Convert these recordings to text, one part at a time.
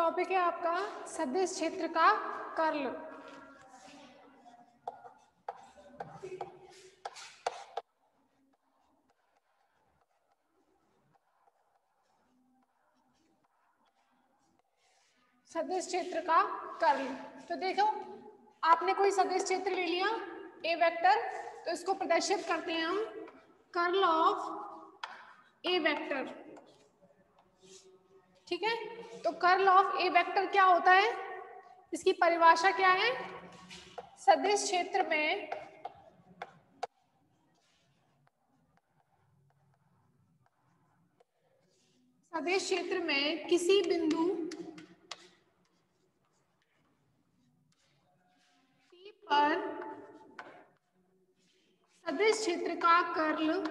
Topic है आपका सदिश क्षेत्र का कर्ल। सदिश क्षेत्र का कर्ल। तो देखो, आपने कोई सदिश क्षेत्र ले लिया ए वेक्टर, तो इसको प्रदर्शित करते हैं हम कर्ल ऑफ ए वेक्टर। ठीक है, तो कर्ल ऑफ ए वेक्टर क्या होता है, इसकी परिभाषा क्या है? सदिश क्षेत्र में किसी बिंदु P पर सदिश क्षेत्र का कर्ल,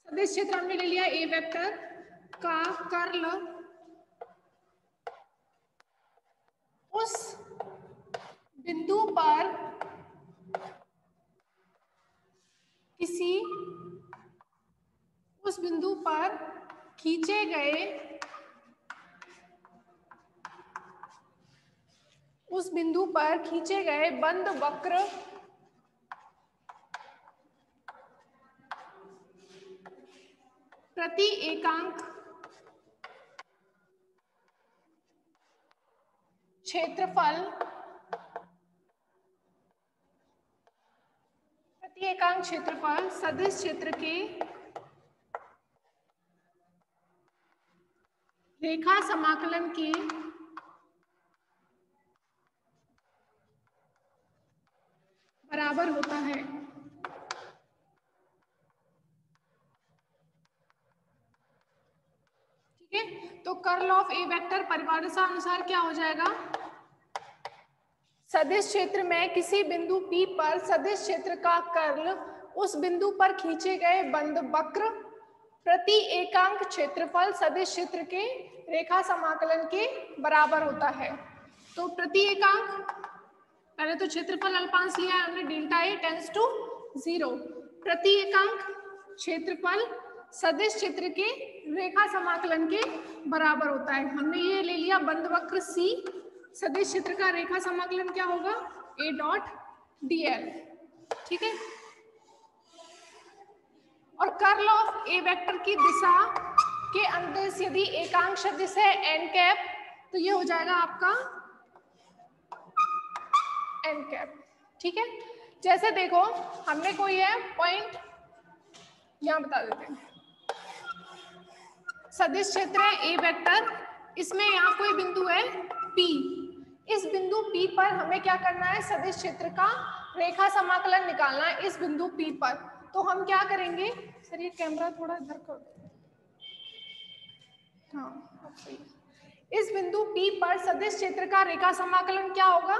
सदिश क्षेत्र हमने ले लिया ए वेक्टर का कर्ल उस बिंदु पर खींचे गए बंद वक्र प्रति एकांक क्षेत्रफल सदिश क्षेत्र के रेखा समाकलन के बराबर होता है। ठीक है, तो कर्ल ऑफ ए वेक्टर परिभाषा अनुसार क्या हो जाएगा? सदिश क्षेत्र में किसी बिंदु P पर सदिश क्षेत्र का कर्ल उस बिंदु पर खींचे गए बंद वक्र प्रति एकांक क्षेत्रफल सदिश क्षेत्र के रेखा समाकलन के बराबर होता है। तो प्रति एकांक, पहले तो क्षेत्रफल अल्पांश लिया है हमने, डेल्टा ए टेंड्स टू 0। प्रति एकांक क्षेत्रफल सदिश क्षेत्र के रेखा समाकलन के बराबर होता है। हमने ये ले लिया बंद वक्र C, सदिश क्षेत्र का रेखा समाकलन क्या होगा? A dot dl। ठीक है, और कर्ल ऑफ ए वेक्टर की दिशा के अंतरिक्ष यदि एकांक सदिश है n कैप, तो ये हो जाएगा आपका n कैप। ठीक है, जैसे देखो हमने कोई है पॉइंट यहां बता देते हैं, सदिश क्षेत्र है ए वेक्टर, इसमें यहाँ कोई बिंदु है P। इस बिंदु P पर हमें क्या करना है? सदिश क्षेत्र का रेखा समाकलन निकालना है इस बिंदु P पर। तो हम क्या करेंगे? सर ये कैमरा थोड़ा इधर कर दो। हाँ, अब सही है। इस बिंदु P पर सदिश क्षेत्र का रेखा समाकलन क्या होगा?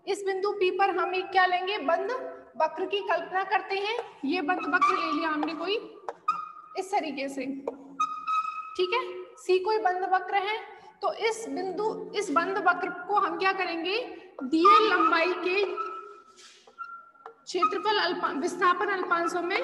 इस बिंदु P पर हम एक क्या लेंगे? बंद वक्र की कल्पना करते हैं। ये बंद वक्र ले लिया हमने कोई इस तरीके से। ठीक है, C कोई बंद वक्र है, तो इस बंद वक्र को हम क्या करेंगे? दिए लंबाई के क्षेत्रफल विस्थापन अल्पांशों में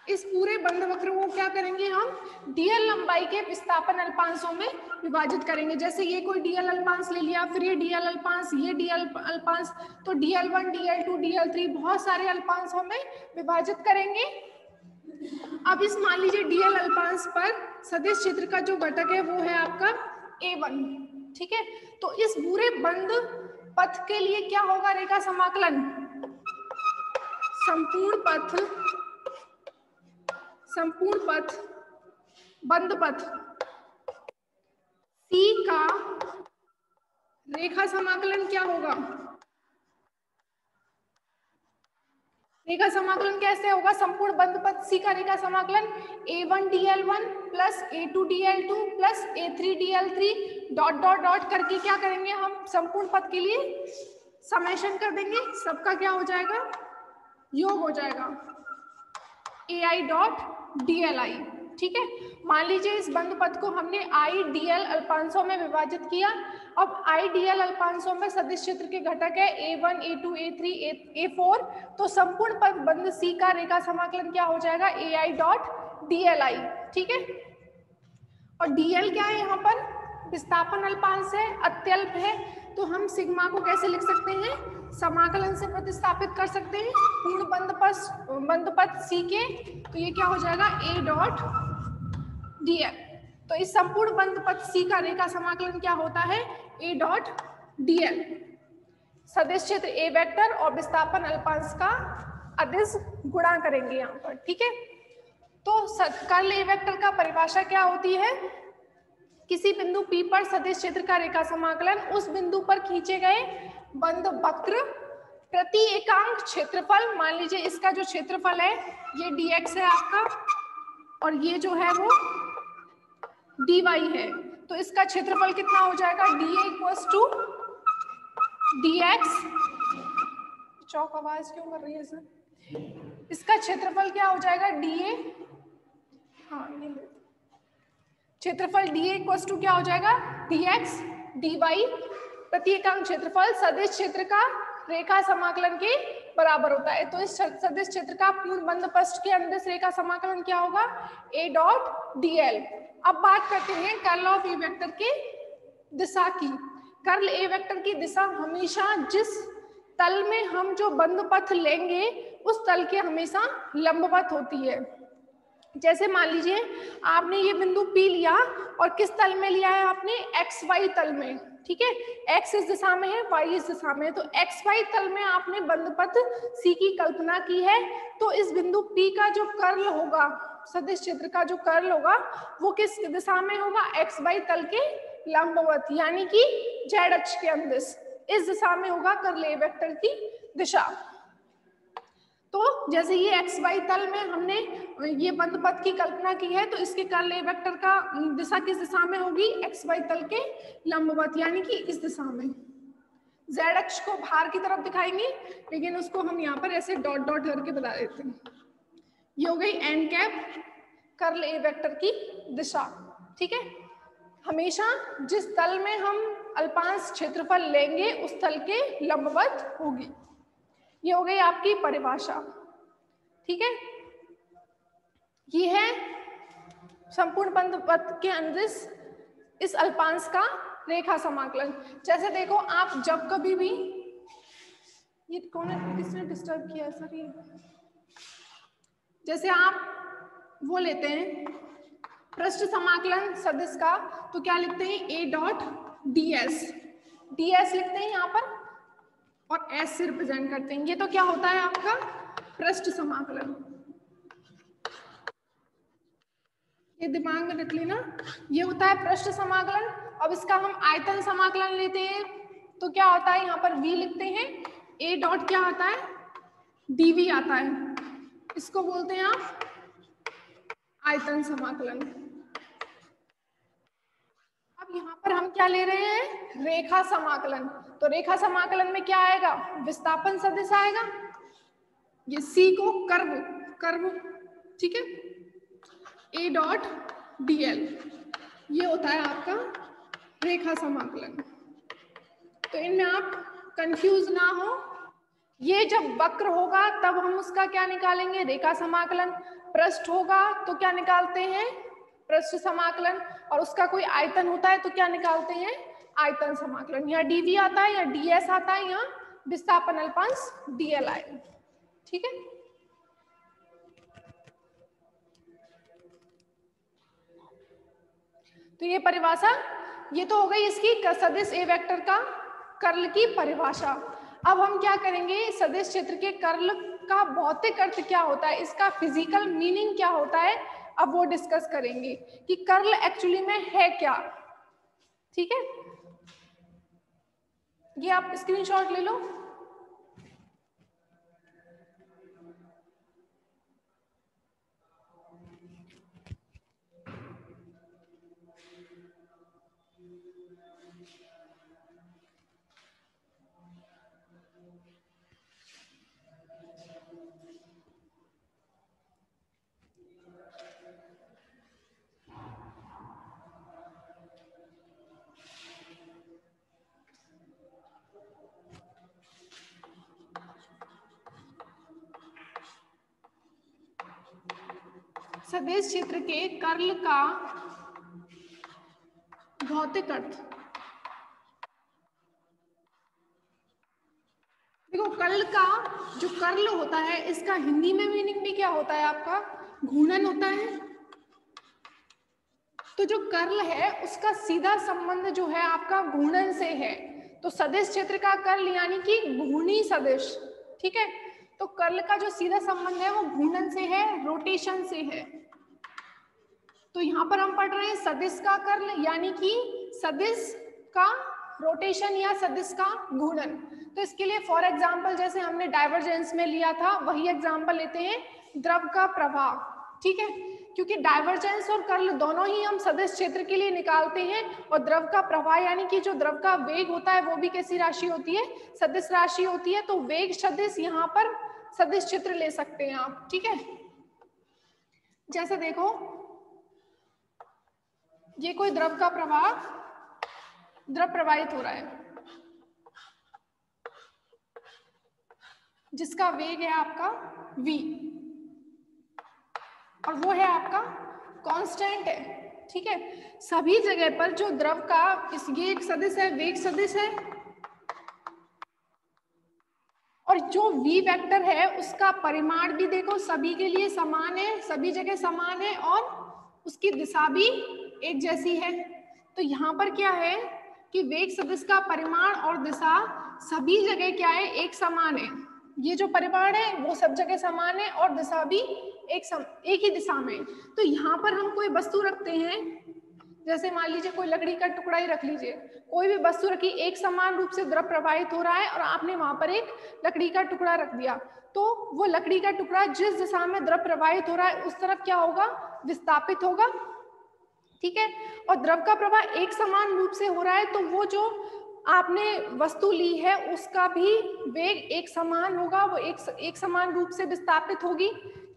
इस पूरे बंद वक्र को क्या करेंगे? हम डीएल लंबाई के विस्थापन अल्पांशों में विभाजित करेंगे। जैसे ये कोई डीएल अल्पांश ले लिया, फिर ये डीएल अल्पांश, ये डीएल अल्पांश, तो डीएल1, डीएल2, डीएल3 बहुत सारे अल्पांशों में विभाजित करेंगे। अब इस मान लीजिए डीएल अल्पांश पर सदिश क्षेत्र का जो घटक है वो है आपका A1। ठीक है, तो इस पूरे बंद पथ के लिए क्या होगा रेखा समाकलन? संपूर्ण पथ बंद पथ C का रेखा समाकलन क्या होगा? रेखा समाकलन कैसे होगा? संपूर्ण बंद पथ C का रेखा समाकलन A1 dl1 plus A2 dl2 plus A3 dl3 dot dot dot करके क्या करेंगे? हम संपूर्ण पथ के लिए समेशन कर देंगे, सबका क्या हो जाएगा? योग हो जाएगा AI डॉट DLI। ठीक है। मान लीजिए इस बंद पथ को हमने IDL अल्पांशों में विभाजित किया। अब IDL अल्पांशों में सदिश क्षेत्र के घटक है A1, A2, A3, A4, तो संपूर्ण पथ बंद C का रेखा समाकलन क्या हो जाएगा, AI डॉट DLI, ठीक है। और DL क्या है, यहाँ पर विस्थापन अल्पांश है, अत्यल्प है, तो हम सिग्मा को कैसे लिख सकते हैं, समाकलन से प्रतिस्थापित कर सकते हैं पूर्ण बंद पथ C के, तो ये क्या हो जाएगा A डॉट DL। तो इस संपूर्ण बंद पथ C का रेखा समाकलन क्या होता है, A डॉट DL। सदिश क्षेत्र A वेक्टर और विस्थापन अल्पांश का अदिश गुणा करेंगे यहाँ पर, ठीक है। तो कर्ल A वेक्टर का परिभाषा क्या होती है, किसी बिंदु P पर सदिश क्षेत्र का रेखा समाकलन उस बिंदु पर खींचे गए बंद वक्र प्रति एकांक क्षेत्रफल, मान लीजिए इसका जो क्षेत्रफल है ये dx है आपका और ये जो है वो dy है, तो इसका क्षेत्रफल कितना हो जाएगा, dA इक्वल्स टू dx। चौक आवाज क्यों कर रही है सर, इसका क्षेत्रफल क्या हो जाएगा dA, हाँ ये क्षेत्रफल dA इक्वल्स टू क्या हो जाएगा dx dy प्रति एकांक क्षेत्रफल सदिश क्षेत्र का रेखा समाकलन के बराबर होता है। तो इस सदिश क्षेत्र का पूर्ण बंद पृष्ठ के अंदर रेखा समाकलन क्या होगा, A डॉट DL। अब बात करते हैं कर्ल ऑफ A वेक्टर के दिशा की। कर्ल A वेक्टर की दिशा हमेशा जिस तल में हम जो बंद पथ लेंगे उस तल के हमेशा लंबवत होती है। जैसे मान लीजिए आपने ये बिंदु P लिया और किस तल में लिया है आपने, XY तल में, ठीक है। X इस दिशा में है, Y इस दिशा में है, तो XY तल में आपने बंद पथ C की कल्पना की है। तो इस बिंदु P का जो कर्ल होगा, सदिश क्षेत्र का जो कर्ल होगा वो किस दिशा में होगा, XY तल के लंबवत, यानी कि Z अक्ष के अंदर इस दिशा में होगा कर्ल A वेक्टर की दिशा। तो जैसे ये XY तल में हमने ये बंद पथ की कल्पना की है, तो इसके कर्ल A वेक्टर का दिशा किस दिशा में होगी, XY तल के लंबवत, यानी कि इस दिशा में। Z अक्ष को बाहर की तरफ दिखाएंगे, लेकिन उसको हम यहाँ पर ऐसे डॉट डॉट करके बता देते हैं। ये हो गई n cap curl A vector की दिशा, ठीक है। हमेशा जिस तल में हम अल्पांश क्षेत्रफल लेंगे उस तल के लंबवत होगी। ये हो गई आपकी परिभाषा, ठीक है। ये है संपूर्ण बंद पथ के अंदर इस अल्पांश का रेखा समाकलन। जैसे देखो आप जब कभी भी, ये कौन है, किसने डिस्टर्ब किया है सर, ये जैसे आप वो लेते हैं पृष्ठ समाकलन सदिश का, तो क्या लिखते हैं, A डॉट DS, DS लिखते हैं यहाँ पर और S से रिप्रेजेंट करते हैं। ये तो क्या होता है आपका पृष्ठ समाकलन, ये दिमाग में रख लेना, ये होता है पृष्ठ समाकलन। अब इसका हम आयतन समाकलन लेते हैं, तो क्या होता है, यहाँ पर V लिखते हैं, A डॉट क्या आता है, DV आता है, इसको बोलते हैं आप आयतन समाकलन। अब यहाँ पर हम क्या ले रहे हैं, रेखा समाकलन। तो रेखा समाकलन में क्या आएगा, विस्थापन सदिश आएगा, ये C को कर्व, ठीक है, A डॉट DL, ये होता है आपका रेखा समाकलन। तो इनमें आप कंफ्यूज ना हो, ये जब वक्र होगा तब हम उसका क्या निकालेंगे, रेखा समाकलन। पृष्ठ होगा तो क्या निकालते हैं, पृष्ठ समाकलन। और उसका कोई आयतन होता है तो क्या निकालते हैं, आयतन समाकलन। यहाँ DV आता है या DS आता है, यहाँ विस्थापन अल्पांश DL आएगा, ठीक है। तो ये परिभाषा, ये तो हो गई इसकी सदिश A वेक्टर का कर्ल की परिभाषा। अब हम क्या करेंगे, सदिश क्षेत्र के कर्ल का भौतिक अर्थ क्या होता है, इसका फिजिकल मीनिंग क्या होता है, अब वो डिस्कस करेंगे कि कर्ल एक्चुअली में है क्या, ठीक है। ये आप स्क्रीनशॉट ले लो। सदिश क्षेत्र के कर्ल का भौतिक अर्थ। देखो कर्ल का जो कर्ल होता है इसका हिंदी में मीनिंग भी क्या होता है आपका, घूर्णन होता है। तो जो कर्ल है उसका सीधा संबंध जो है आपका घूर्णन से है। तो सदिश क्षेत्र का कर्ल यानी कि घूर्णी सदिश, ठीक है। तो कर्ल का जो सीधा संबंध है वो घूर्णन से है, रोटेशन से है। तो यहाँ पर हम पढ़ रहे हैं सदिश का कर्ल यानी कि सदिश का रोटेशन या सदिश का घूर्णन। तो इसके लिए फॉर एग्जांपल जैसे हमने डाइवर्जेंस में लिया था वही एग्जांपल लेते हैं, द्रव का प्रवाह, ठीक है। क्योंकि डाइवर्जेंस और कर्ल दोनों ही हम सदिश क्षेत्र के लिए निकालते हैं, और द्रव का प्रवाह यानी कि जो द्रव का वेग होता है वो भी कैसी राशि होती है, सदिश राशि होती है। तो वेग सदिश यहाँ पर सदिश क्षेत्र ले सकते हैं आप, ठीक है। जैसे देखो ये कोई द्रव का प्रवाह, द्रव प्रवाहित हो रहा है जिसका वेग है आपका v, और वो है आपका कांस्टेंट है, ठीक है। सभी जगह पर जो द्रव का ये एक सदिश है, वेग सदिश है, और जो v वेक्टर है उसका परिमाण भी देखो सभी के लिए समान है, सभी जगह समान है, और उसकी दिशा भी एक जैसी है। तो यहाँ पर क्या है कि वेग सदिश का परिमाण और दिशा सभी जगह क्या है, एक समान है। ये जो परिमाण है वो सब जगह समान है और दिशा भी एक ही दिशा में। तो यहाँ पर हम कोई वस्तु रखते हैं, जैसे मान लीजिए कोई लकड़ी का टुकड़ा ही रख लीजिए, कोई भी वस्तु रखी, एक समान रूप से द्रव प्रवाहित हो रहा है और आपने वहां पर एक लकड़ी का टुकड़ा रख दिया, तो वो लकड़ी का टुकड़ा जिस दिशा में द्रव प्रवाहित हो रहा है उस तरफ क्या होगा, विस्थापित होगा, ठीक है। और द्रव का प्रवाह एक समान रूप से हो रहा है तो वो जो आपने वस्तु ली है उसका भी वेग एक समान होगा, वो एक समान रूप से विस्थापित होगी,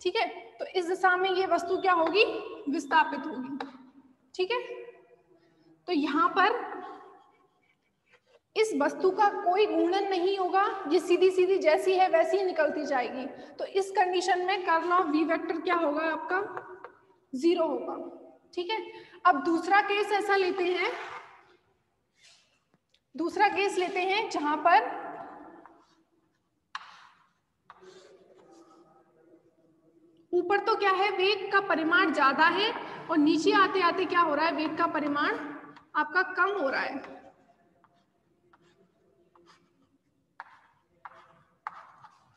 ठीक है। तो इस दिशा में ये वस्तु क्या होगी, विस्थापित होगी, ठीक है। तो यहाँ पर इस वस्तु का कोई घूर्णन नहीं होगा, ये सीधी सीधी जैसी है वैसी ही निकलती जाएगी। तो इस कंडीशन में कर्ल ऑफ v वेक्टर क्या होगा आपका, 0 होगा, ठीक है। अब दूसरा केस ऐसा लेते हैं, दूसरा केस लेते हैं जहां पर ऊपर तो क्या है, वेग का परिमाण ज्यादा है और नीचे आते आते क्या हो रहा है, वेग का परिमाण आपका कम हो रहा है।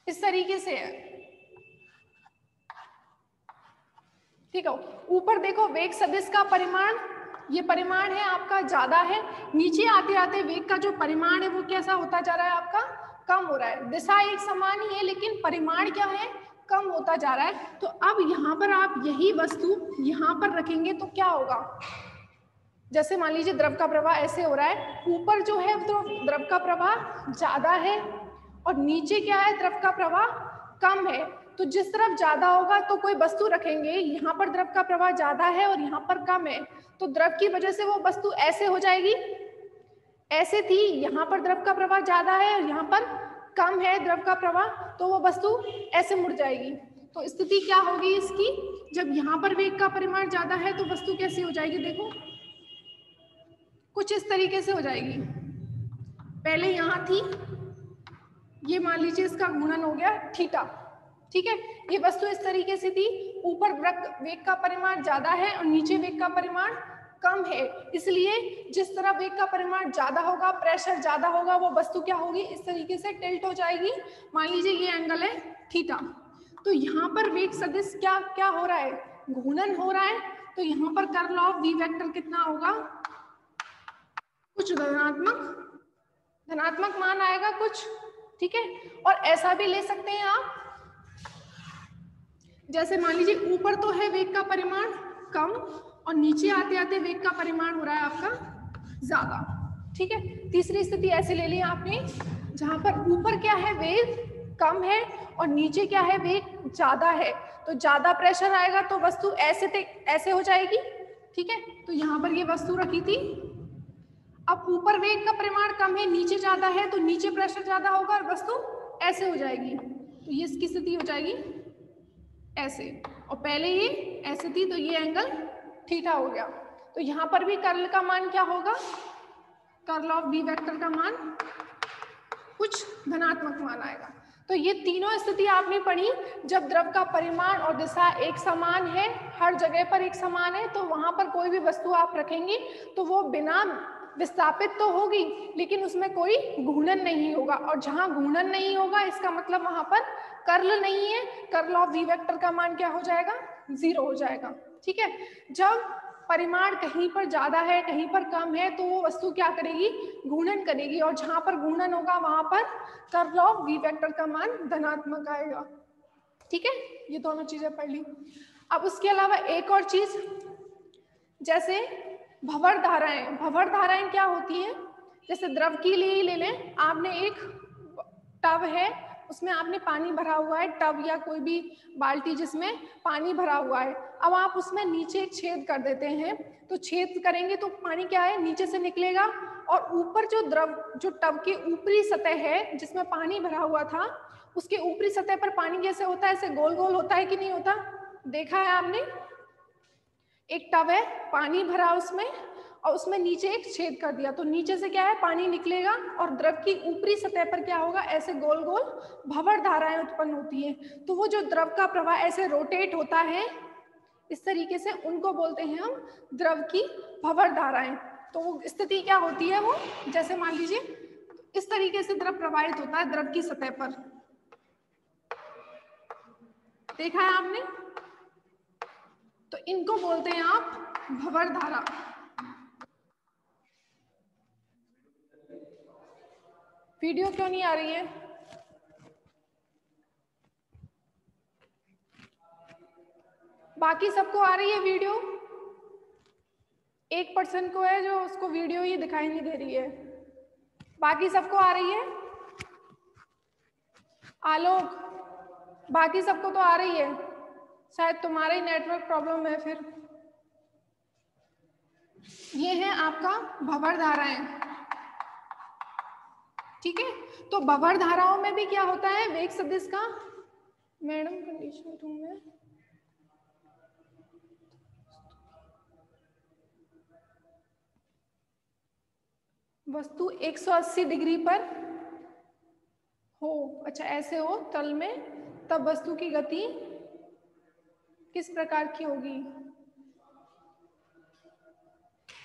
इस तरीके से है, ठीक है। ऊपर देखो वेग सदिश का परिमाण, ये परिमाण है आपका ज्यादा है, नीचे आते आते वेग का जो परिमाण है वो कैसा होता जा रहा है आपका, कम हो रहा है। दिशा एक समान ही है लेकिन परिमाण क्या है, कम होता जा रहा है। तो अब यहाँ पर आप यही वस्तु यहाँ पर रखेंगे तो क्या होगा, जैसे मान लीजिए द्रव का प्रवाह ऐसे हो रहा है, ऊपर जो है तो द्रव का प्रवाह ज्यादा है और नीचे क्या है, द्रव का प्रवाह कम है। तो जिस तरफ ज्यादा होगा तो कोई वस्तु रखेंगे, यहाँ पर द्रव का प्रवाह ज्यादा है और यहाँ पर कम है, तो द्रव की वजह से वो वस्तु ऐसे हो जाएगी, ऐसे थी, यहाँ पर द्रव का प्रवाह ज्यादा है और यहाँ पर कम है द्रव का प्रवाह, तो वो वस्तु ऐसे मुड़ जाएगी। तो स्थिति क्या होगी इसकी, जब यहाँ पर वेग का परिमाण ज्यादा है तो वस्तु कैसी हो जाएगी, देखो कुछ इस तरीके से हो जाएगी। पहले यहाँ थी, ये मान लीजिए इसका गुणन हो गया थीटा, ठीक है। ये वस्तु इस तरीके से थी, ऊपर वेग का परिमाण ज्यादा है और नीचे वेग का परिमाण कम है, इसलिए जिस तरह वेग का परिमाण ज्यादा होगा, प्रेशर ज्यादा होगा, वो वस्तु क्या होगी, इस तरीके से टिल्ट हो जाएगी। मान लीजिए ये एंगल है थीटा, तो यहाँ पर वेग सदिश क्या क्या हो रहा है, घूर्णन हो रहा है। तो यहाँ पर कर्ल ऑफ v वेक्टर कितना होगा, कुछ धनात्मक मान आएगा कुछ, ठीक है। और ऐसा भी ले सकते हैं आप, जैसे मान लीजिए ऊपर तो है वेग का परिमाण कम और नीचे आते आते वेग का परिमाण हो रहा है आपका ज्यादा, ठीक है। तीसरी स्थिति ऐसे ले ली आपने, जहां पर ऊपर क्या है, वेग कम है और नीचे क्या है, वेग ज्यादा है, तो ज्यादा प्रेशर आएगा तो वस्तु ऐसे हो जाएगी, ठीक है। तो यहाँ पर ये वस्तु रखी थी, अब ऊपर वेग का परिमाण कम है, नीचे ज्यादा है, तो नीचे प्रेशर ज्यादा होगा और वस्तु ऐसे हो जाएगी, तो ये इसकी स्थिति हो जाएगी ऐसे, और पहले ये ऐसे थी, तो ये एंगल थीटा हो गया। तो यहाँ पर भी कर्ल का मान क्या होगा, कर्ल ऑफ बी वेक्टर का मान कुछ धनात्मक मान आएगा। तो ये तीनों स्थिति आपने पढ़ी, जब द्रव का परिमाण और दिशा एक समान है, हर जगह पर एक समान है, तो वहां पर कोई भी वस्तु आप रखेंगे तो वो बिना विस्थापित तो होगी, लेकिन उसमें कोई घूर्णन नहीं होगा, और जहां घूर्णन नहीं होगा इसका मतलब वहां पर कर्ल नहीं है, कर्ल ऑफ वी वेक्टर का मान क्या हो जाएगा, 0 हो जाएगा। ठीक है, जब परिमाण कहीं पर ज्यादा है कहीं पर कम है तो वो वस्तु क्या करेगी, घूर्णन करेगी, और जहां पर घूर्णन होगा वहां पर कर्ल ऑफ वी वेक्टर का मान धनात्मक आएगा। ठीक है, ये दोनों चीजें पढ़ ली। अब उसके अलावा एक और चीज, जैसे भंवर धाराएं, भंवर धाराएं क्या होती है, जैसे द्रव के लिए ही ले लें, आपने एक टब है उसमें आपने पानी भरा हुआ है, टब या कोई भी बाल्टी जिसमें पानी भरा हुआ है, अब आप उसमें नीचे एक छेद कर देते हैं, तो छेद करेंगे तो पानी क्या है, नीचे से निकलेगा, और ऊपर जो द्रव, जो टब की ऊपरी सतह है जिसमें पानी भरा हुआ था, उसके ऊपरी सतह पर पानी कैसे होता है, ऐसे गोल गोल होता है कि नहीं होता, देखा है आपने, एक टब है पानी भरा उसमें, और उसमें नीचे एक छेद कर दिया, तो नीचे से क्या है, पानी निकलेगा, और द्रव की ऊपरी सतह पर क्या होगा, ऐसे गोल गोल भंवर धाराएं उत्पन्न होती हैं। तो वो जो द्रव का प्रवाह ऐसे रोटेट होता है इस तरीके से, उनको बोलते हैं हम द्रव की भंवर धाराएं। तो वो स्थिति क्या होती है, वो जैसे मान लीजिए इस तरीके से द्रव प्रवाहित होता है द्रव की सतह पर, देखा है आपने, तो इनको बोलते हैं आप भंवर धारा। वीडियो क्यों नहीं आ रही है, बाकी सबको आ रही है वीडियो, 1% को है जो उसको वीडियो ही दिखाई नहीं दे रही है, बाकी सबको आ रही है, आलोक, बाकी सबको तो आ रही है, शायद तुम्हारा ही नेटवर्क प्रॉब्लम है फिर। ये है आपका भंवर धाराएं। ठीक है, तो भंवर धाराओं में भी क्या होता है, वेग सदिश का, मैडम कंडीशन रूम में वस्तु 180 डिग्री पर हो, अच्छा ऐसे हो तल में, तब वस्तु की गति किस प्रकार की होगी।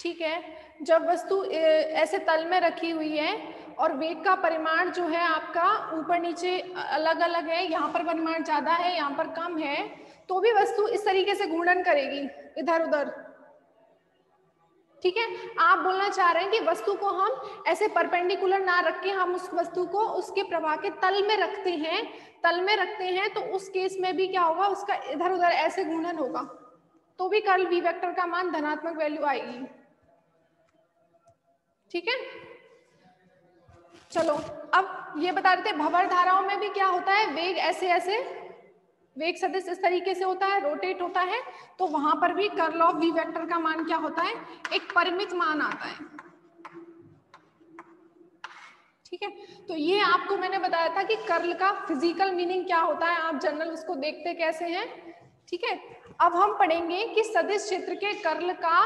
ठीक है, जब वस्तु ऐसे तल में रखी हुई है और वेग का परिमाण जो है आपका ऊपर नीचे अलग अलग है, यहाँ पर परिमाण ज्यादा है यहाँ पर कम है, तो भी वस्तु इस तरीके से घूर्णन करेगी इधर उधर। ठीक है, आप बोलना चाह रहे हैं कि वस्तु को हम ऐसे परपेंडिकुलर ना रख के हम उस वस्तु को उसके प्रवाह के तल में रखते हैं, तल में रखते हैं, तो उस केस में भी क्या होगा, उसका इधर उधर ऐसे घूर्णन होगा, तो भी कर्ल वी वेक्टर का मान धनात्मक वैल्यू आएगी। ठीक है, चलो अब ये बता रहे थे भंवर धाराओं में भी क्या होता है, वेग ऐसे ऐसे, वेग सदिश इस तरीके से होता है, रोटेट होता है, तो वहां पर भी कर्ल ऑफ वी वेक्टर का मान क्या होता है, एक परिमित मान आता है। ठीक है, तो ये आपको मैंने बताया था कि कर्ल का फिजिकल मीनिंग क्या होता है, आप जनरल उसको देखते कैसे हैं। ठीक है, अब हम पढ़ेंगे कि सदिश क्षेत्र के कर्ल का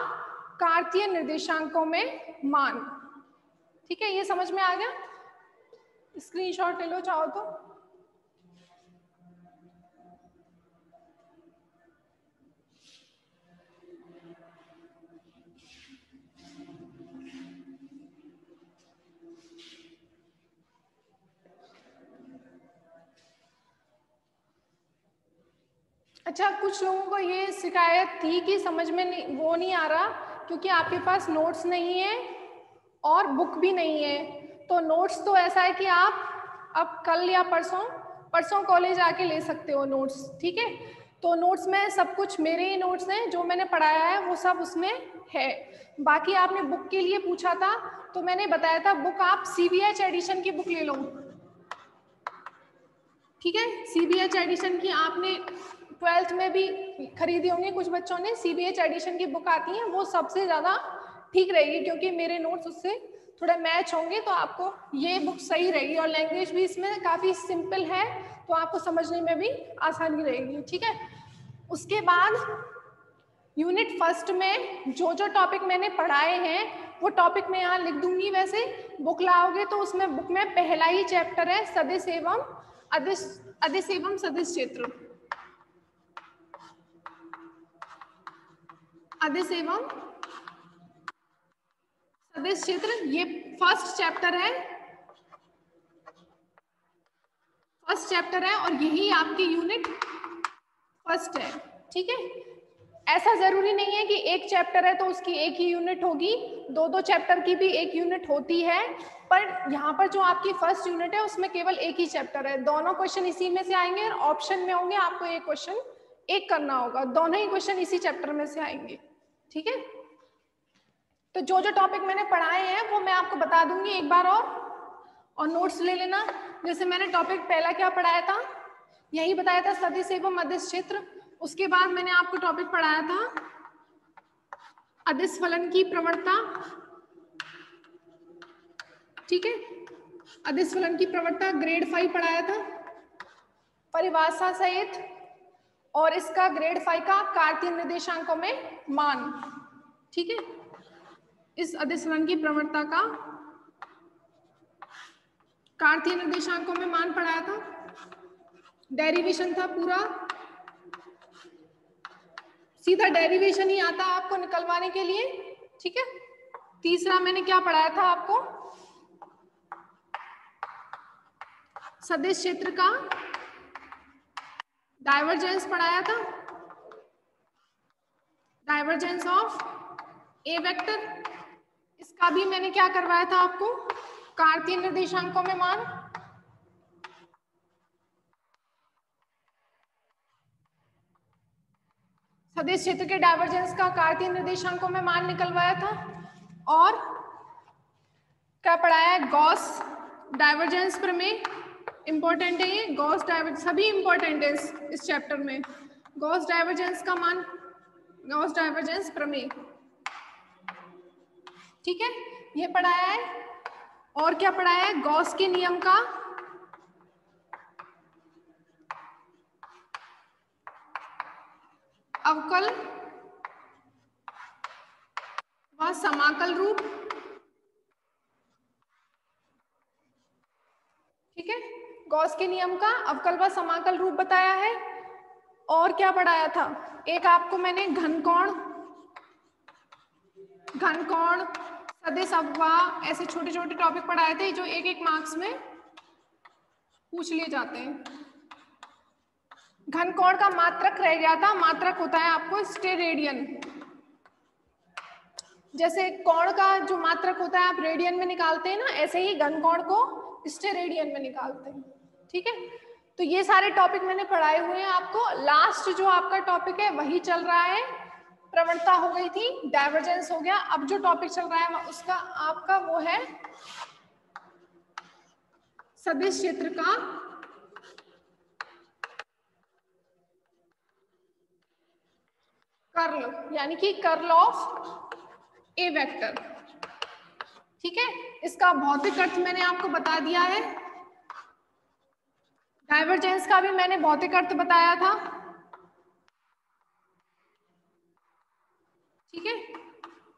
कार्तीय निर्देशांकों में मान। ठीक है, ये समझ में आ गया, स्क्रीनशॉट ले लो चाहो तो। अच्छा, कुछ लोगों को ये शिकायत थी कि समझ में नहीं आ रहा, क्योंकि आपके पास नोट्स नहीं है और बुक भी नहीं है। तो नोट्स तो ऐसा है कि आप अब कल या परसों कॉलेज आके ले सकते हो नोट्स। ठीक है, तो नोट्स में सब कुछ मेरे ही नोट्स हैं, जो मैंने पढ़ाया है वो सब उसमें है। बाकी आपने बुक के लिए पूछा था, तो मैंने बताया था बुक आप CBH एडिशन की बुक ले लो। ठीक है, CBH एडिशन की आपने 12th में भी खरीदी होंगी, कुछ बच्चों ने। CBH एडिशन की बुक आती है, वो सबसे ज़्यादा ठीक रहेगी, क्योंकि मेरे नोट्स उससे थोड़े मैच होंगे तो आपको ये बुक सही रहेगी, और लैंग्वेज भी इसमें काफ़ी सिंपल है तो आपको समझने में भी आसानी रहेगी। ठीक है, उसके बाद यूनिट फर्स्ट में जो जो टॉपिक मैंने पढ़ाए हैं वो टॉपिक मैं यहाँ लिख दूंगी। वैसे बुक लाओगे तो उसमें बुक में पहला ही चैप्टर है सदिश एवं अदिश एवं सदिश क्षेत्र, अदिश एवं सदिश क्षेत्र, ये फर्स्ट चैप्टर है, फर्स्ट चैप्टर है और यही आपकी यूनिट फर्स्ट है। ठीक है, ऐसा जरूरी नहीं है कि एक चैप्टर है तो उसकी एक ही यूनिट होगी, दो दो चैप्टर की भी एक यूनिट होती है, पर यहाँ पर जो आपकी फर्स्ट यूनिट है उसमें केवल एक ही चैप्टर है। दोनों क्वेश्चन इसी में से आएंगे और ऑप्शन में होंगे, आपको एक क्वेश्चन एक करना होगा, दोनों ही क्वेश्चन इसी चैप्टर में से आएंगे। ठीक है, तो जो जो टॉपिक मैंने पढ़ाए हैं वो मैं आपको बता दूंगी एक बार और नोट्स ले लेना। जैसे मैंने टॉपिक पहला क्या पढ़ाया था, यही बताया था सदिश एवं अदिश क्षेत्र। उसके बाद मैंने आपको टॉपिक पढ़ाया था अदिश फलन की प्रवणता। ठीक है, अदिश फलन की प्रवणता ग्रेड 5 पढ़ाया था परिभाषा सहित, और इसका ग्रेड 5 का कार्तीय निर्देशांकों में मान। ठीक है, इस अदिश फलन की प्रवणता का कार्तीय निर्देशांकों में मान पढ़ाया था। डेरिवेशन था पूरा, सीधा डेरिवेशन ही आता आपको निकलवाने के लिए। ठीक है, तीसरा मैंने क्या पढ़ाया था आपको, सदिश क्षेत्र का डाइवर्जेंस पढ़ाया था, डाइवर्जेंस ऑफ ए वेक्टर। इसका भी मैंने क्या करवाया था आपको, कार्तीय निर्देशांकों में मान। सदिश क्षेत्र के डाइवर्जेंस का कार्तीय निर्देशांकों में मान निकलवाया था। और क्या पढ़ाया है, गॉस डाइवर्जेंस प्रमेय, इंपॉर्टेंट है ये, गॉस डाइवर्जेंस सभी इंपॉर्टेंट है इस चैप्टर में। गॉस डाइवर्जेंस का मान, गॉस डाइवर्जेंस प्रमेय। ठीक है, ये पढ़ाया है। और क्या पढ़ाया है, गॉस के नियम का अवकल व समाकल रूप। ठीक है, गॉस के नियम का अवकल व समाकल रूप बताया है। और क्या पढ़ाया था, एक आपको मैंने घनकोण, घनकोण, सदिश अववाह, ऐसे छोटे छोटे टॉपिक पढ़ाए थे जो एक एक मार्क्स में पूछ लिए जाते हैं। घनकोण का मात्रक रह गया था, मात्रक होता है आपको स्टेरेडियन। जैसे कोण का जो मात्रक होता है आप रेडियन में निकालते हैं ना, ऐसे ही घनकोण को स्टेरेडियन में निकालते हैं। ठीक है, तो ये सारे टॉपिक मैंने पढ़ाए हुए हैं आपको। लास्ट जो आपका टॉपिक है वही चल रहा है, प्रवणता हो गई थी, डाइवर्जेंस हो गया। अब जो टॉपिक चल रहा है उसका आपका वो है सदिश क्षेत्र का कर्ल, यानी कि कर्ल ऑफ ए वेक्टर। ठीक है, इसका भौतिक अर्थ मैंने आपको बता दिया है, डाइवर्जेंस का भी मैंने भौतिक अर्थ बताया था। ठीक है,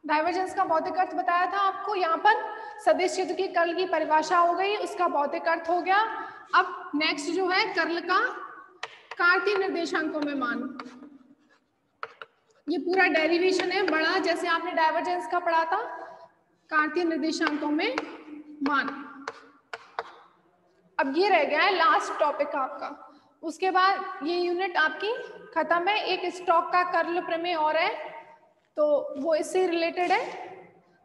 डाइवर्जेंस का भौतिक अर्थ बताया था आपको। यहाँ पर सदिश क्षेत्र की कर्ल की परिभाषा हो गई, उसका भौतिक अर्थ हो गया। अब नेक्स्ट जो है कर्ल का कार्तीय निर्देशांकों में मान, ये पूरा डेरिवेशन है बड़ा, जैसे आपने डाइवर्जेंस का पढ़ा था, कार्तीय निर्देशांकों में मान। अब ये रह गया है लास्ट टॉपिक आपका। उसके बाद ये यूनिट आपकी खत्म है। एक स्टॉक का कर्ल प्रमेय और है, तो वो इससे रिलेटेड है।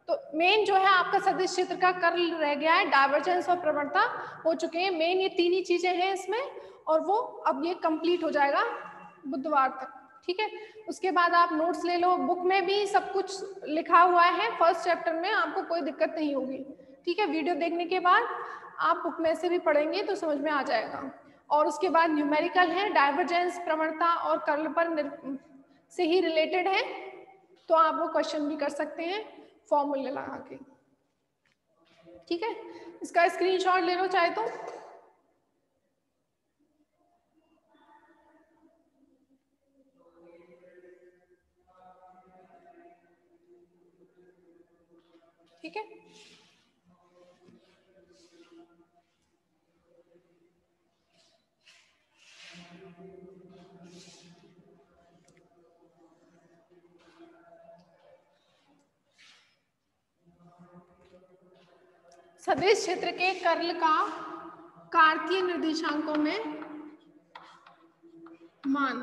तो मेन जो है आपका सदिश क्षेत्र का कर्ल रह गया है, डाइवर्जेंस और प्रवणता हो चुके हैं। मेन ये तीन ही चीजें हैं इसमें, और वो अब ये कंप्लीट हो जाएगा बुधवार तक। ठीक है, उसके बाद आप नोट्स ले लो, बुक में भी सब कुछ लिखा हुआ है फर्स्ट चैप्टर में, आपको कोई दिक्कत नहीं होगी। ठीक है, वीडियो देखने के बाद आप बुक में से भी पढ़ेंगे तो समझ में आ जाएगा। और उसके बाद न्यूमेरिकल है, डाइवर्जेंस, प्रवणता और कर्ल पर से ही रिलेटेड है, तो आप वो क्वेश्चन भी कर सकते हैं फॉर्मूले लगा के। ठीक है, इसका स्क्रीनशॉट ले लो चाहे तो। ठीक है, सदिश क्षेत्र के कर्ल का कार्तीय निर्देशांकों में मान।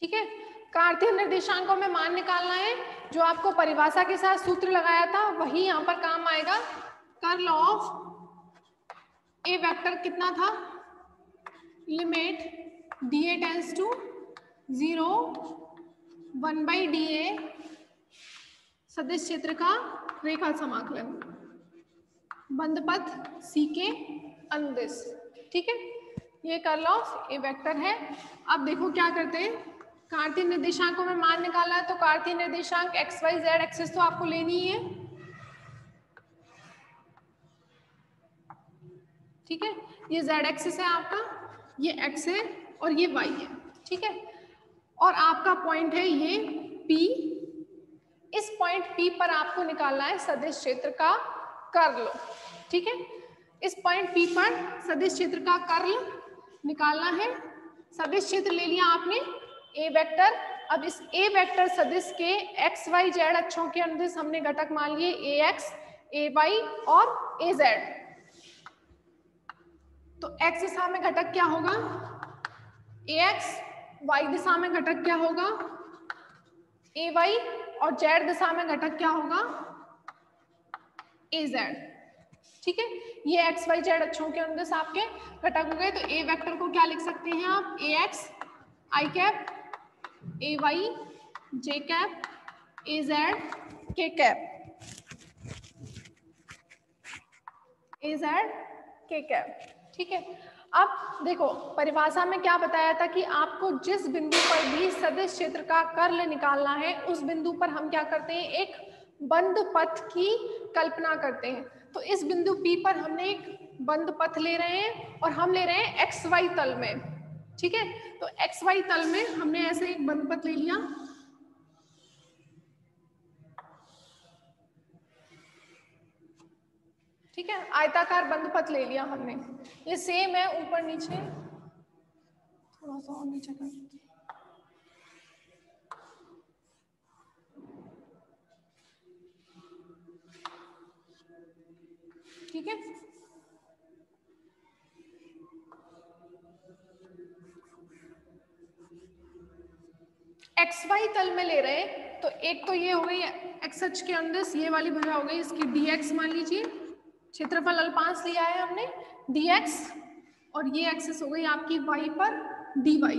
ठीक है, कार्तीय निर्देशांकों में मान निकालना है। जो आपको परिभाषा के साथ सूत्र लगाया था वही यहाँ पर काम आएगा। कर्ल ऑफ ए वेक्टर कितना था, limit D A tends to 0 1/dA सदिश क्षेत्र का रेखा समाकलन बंद पथ सी के अनुदिश। ठीक है, ये कर्ल ऑफ ए वेक्टर है। अब देखो क्या करते हैं, कार्तीय निर्देशांकों में मान निकाला है तो कार्तीय निर्देशांक एक्स वाई जेड एक्सिस तो आपको लेनी ही है। ठीक है, ये जेड एक्सिस है आपका, ये एक्स है और ये वाई है। ठीक है, और आपका पॉइंट है ये पी। इस पॉइंट पी पर आपको निकालना है सदिश क्षेत्र का कर्ल। ठीक है, इस पॉइंट पी पर सदिश क्षेत्र का कर्ल निकालना है। सदिश क्षेत्र ले लिया आपने ए वेक्टर। अब इस ए वेक्टर सदिश के एक्स वाई जेड अक्षों के अनुदिश हमने घटक मान लिए ए एक्स, ए वाई और ए जेड। तो एक्स दिशा में घटक क्या होगा, ए एक्स, वाई दिशा में घटक क्या होगा, ए वाई, और जेड दिशा में घटक क्या होगा, ए जेड। ठीक है, ये एक्स वाई जेड अक्षों के अनुदिश आपके घटक हो गए। तो ए वेक्टर को क्या लिख सकते हैं आप, ए एक्स आई कैप, ए वाई जे कैप, ए जेड के कैप, ए जेड के कैप। ठीक है, अब देखो परिभाषा में क्या बताया था कि आपको जिस बिंदु पर भी सदिश क्षेत्र का कर्ल निकालना है उस बिंदु पर हम क्या करते हैं, एक बंद पथ की कल्पना करते हैं। तो इस बिंदु P पर हमने एक बंद पथ ले रहे हैं और हम ले रहे हैं एक्स वाई तल में। ठीक है, तो एक्स वाई तल में हमने ऐसे एक बंद पथ ले लिया। ठीक है, आयताकार बंद पथ ले लिया हमने। ये सेम है, ऊपर नीचे थोड़ा सा और नीचे कर। ठीक है, एक्स वाई तल में ले रहे हैं तो एक तो ये हो गई एक्स अक्ष के अंदर ये वाली भुजा हो गई, इसकी dx मान लीजिए, क्षेत्रफल अल्पांश लिया है हमने dx, और ये एक्सिस हो गई आपकी y पर dy।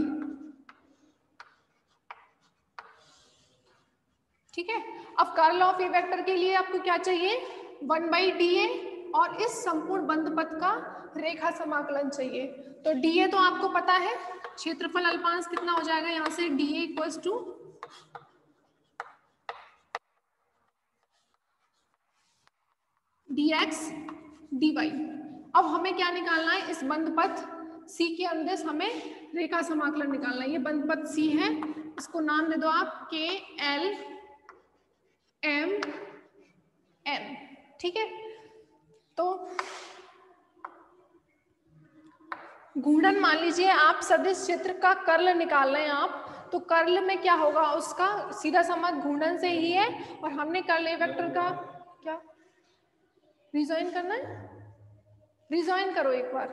ठीक है, अब कर्ल ऑफ ए वेक्टर के लिए आपको क्या चाहिए, 1/dA और इस संपूर्ण बंद पथ का रेखा समाकलन चाहिए। तो dA तो आपको पता है, क्षेत्रफल अल्पांश कितना हो जाएगा यहाँ से, dA equals to dx dy। अब हमें क्या निकालना है, इस बंद पथ C के अंदर हमें रेखा समाकलन निकालना है। ये बंद पथ C है, इसको नाम दे दो आप K L M N। ठीक है, तो घूर्णन मान लीजिए आप सदिश क्षेत्र का कर्ल निकाल रहे हैं आप, तो कर्ल में क्या होगा, उसका सीधा संबंध घूर्णन से ही है। और हमने कर्ल ए वेक्टर का क्या रिजॉइन करना है, रिजॉइन करो एक बार।